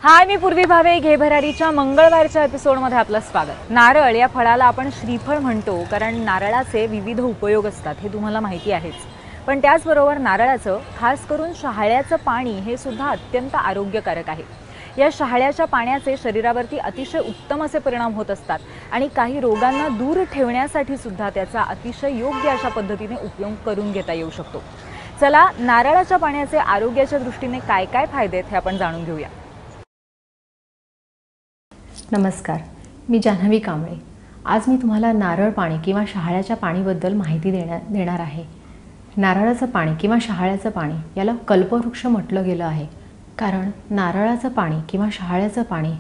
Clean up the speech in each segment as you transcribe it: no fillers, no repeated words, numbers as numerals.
हाय, मी पूर्वी भावे. घे भरारीच्या मंगळवारच्या एपिसोडमध्ये आपलं स्वागत. नारळ या फळाला आपण श्रीफळ म्हणतो कारण नारळाचे विविध उपयोग असतात हे तुम्हाला माहिती आहेच. पण त्याचबरोबर नारळाचं खास करून शहाळ्याचं पाणी हे सुद्धा अत्यंत आरोग्यकारक आहे. या शहाळ्याच्या पाण्याचे शरीरावरती अतिशय उत्तम असे परिणाम होत असतात आणि काही रोगांना दूर ठेवण्यासाठी सुद्धा त्याचा अतिशय योग्य अशा पद्धतीने उपयोग करून घेता येऊ शकतो. चला, नारळाच्या पाण्याचे आरोग्याच्या दृष्टीने काय काय फायदे आहेत हे आपण जाणून घेऊया. नमस्कार, मी जान्हवी कांबळे. आज मी तुम्हाला नारळ पाणी किंवा शहाळ्याच्या पाणीबद्दल माहिती देणार आहे. नारळाचं पाणी किंवा शहाळ्याचं पाणी याला कल्पवृक्ष म्हटलं गेलं आहे, कारण नारळाचं पाणी किंवा शहाळ्याचं पाणी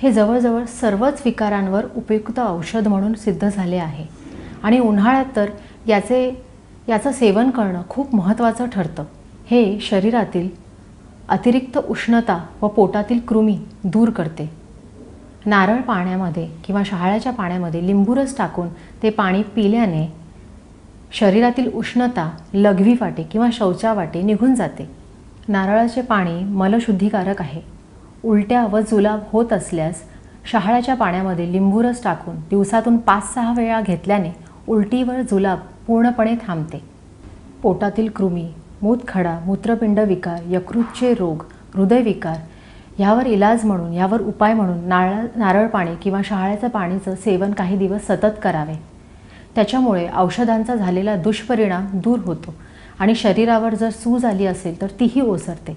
हे जवळजवळ सर्वच विकारांवर उपयुक्त औषध म्हणून सिद्ध झाले आहे आणि उन्हाळ्यात तर याचं सेवन करणं खूप महत्त्वाचं ठरतं. हे शरीरातील अतिरिक्त उष्णता व पोटातील कृमी दूर करते. नारळ पाण्यामध्ये किंवा शहाळ्याच्या पाण्यामध्ये लिंबूरस टाकून ते पाणी पिल्याने शरीरातील उष्णता लघवीवाटे किंवा शौचावाटे निघून जाते. नारळाचे पाणी मलशुद्धीकारक आहे. उलट्या व जुलाब होत असल्यास शहाळ्याच्या पाण्यामध्ये लिंबूरस टाकून दिवसातून 5-6 वेळा घेतल्याने उलटी व जुलाब पूर्णपणे थांबते. पोटातील कृमी, मूतखडा, मूत्रपिंड विकार, यकृतचे रोग, हृदयविकार यावर उपाय म्हणून नारळ पाणी किंवा शहाळ्याचं पाणीचं सेवन काही दिवस सतत करावे. त्याच्यामुळे औषधांचा झालेला दुष्परिणाम दूर होतो आणि शरीरावर जर सूज आली असेल तर तीही ओसरते.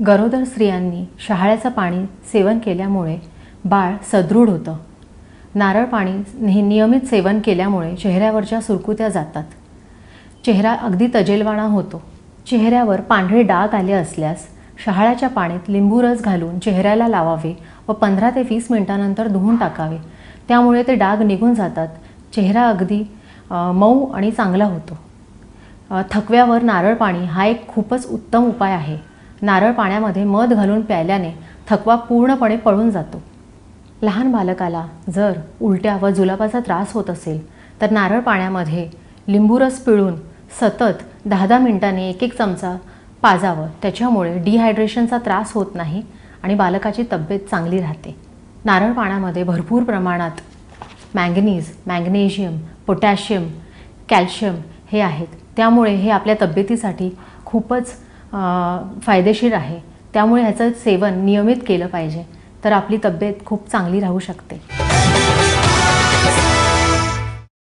गरोदर स्त्रियांनी शहाळ्याचं पाणी सेवन केल्यामुळे बाळ सदृढ होतं. नारळ पाणी नियमित सेवन केल्यामुळे चेहऱ्यावरच्या सुरकुत्या जातात. चेहरा अगदी तजेलवाणा होतो. चेहऱ्यावर पांढरे डाग आले असल्यास शहाळ्याच्या पाण्यात लिंबूरस घालून चेहऱ्याला लावावे व 15 ते 20 मिनिटांनंतर धुवून टाकावे. त्यामुळे ते डाग निघून जातात. चेहरा अगदी मऊ आणि चांगला होतो. थकव्यावर नारळ पाणी हा एक खूपच उत्तम उपाय आहे. नारळ पाण्यामध्ये मध घालून प्यायल्याने थकवा पूर्णपणे पळून जातो. लहान बालकाला जर उलट्या व जुलाबाचा त्रास होत असेल तर नारळ पाण्यामध्ये लिंबूरस पिळून सतत 10-10 मिनिटांनी 1-1 चमचा पाजावं. त्याच्यामुळे डिहायड्रेशनचा त्रास होत नाही आणि बालकाची तब्येत चांगली राहते. नारळ पाण्यामध्ये भरपूर प्रमाणात मॅंगनीज, मॅग्नेशियम, पोटॅशियम, कॅल्शियम हे आहेत. त्यामुळे हे आपल्या तब्येतीसाठी खूपच फायदेशीर आहे. त्यामुळे ह्याचं सेवन नियमित केलं पाहिजे तर आपली तब्येत खूप चांगली राहू शकते.